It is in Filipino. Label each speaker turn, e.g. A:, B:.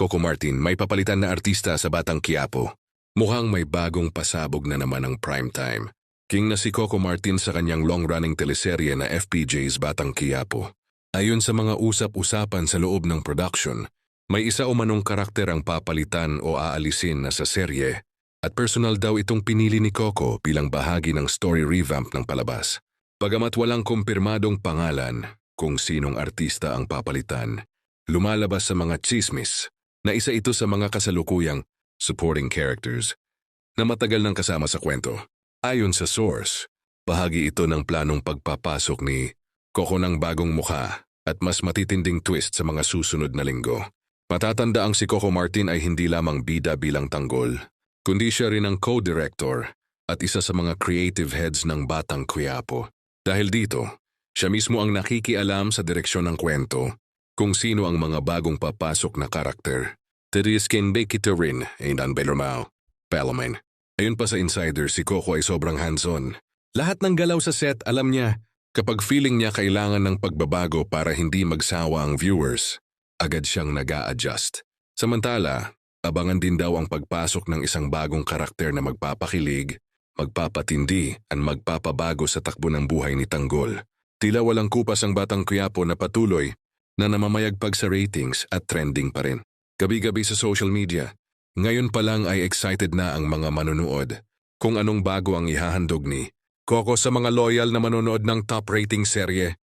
A: Coco Martin, may papalitan na artista sa Batang Quiapo. Mukhang may bagong pasabog na naman ang primetime. King na si Coco Martin sa kanyang long-running teleserye na FPJ's Batang Quiapo. Ayon sa mga usap-usapan sa loob ng production, may isa umanong karakter ang papalitan o aalisin na sa serye at personal daw itong pinili ni Coco bilang bahagi ng story revamp ng palabas. Bagamat walang kumpirmadong pangalan kung sinong artista ang papalitan, lumalabas sa mga chismis na isa ito sa mga kasalukuyang supporting characters na matagal nang kasama sa kwento. Ayon sa source, bahagi ito ng planong pagpapasok ni Coco ng bagong mukha at mas matitinding twist sa mga susunod na linggo. Matatandaang si Coco Martin ay hindi lamang bida bilang tanggol, kundi siya rin ang co-director at isa sa mga creative heads ng Batang Quiapo. Dahil dito, siya mismo ang nakikialam sa direksyon ng kwento kung sino ang mga bagong papasok na karakter. Teriskin Bekito rin ay nanbelomao. Palaman. Ayon pa sa insider, si Coco ay sobrang hands-on. Lahat ng galaw sa set alam niya. Kapag feeling niya kailangan ng pagbabago para hindi magsawa ang viewers, agad siyang nag-a-adjust. Samantala, abangan din daw ang pagpasok ng isang bagong karakter na magpapakilig, magpapatindi at magpapabago sa takbo ng buhay ni Tanggol. Tila walang kupas ang Batang Quiapo na patuloy na namamayagpag sa ratings at trending pa rin. Gabi-gabi sa social media, ngayon pa lang ay excited na ang mga manunood kung anong bago ang ihahandog ni Coco sa mga loyal na manonood ng top rating serye.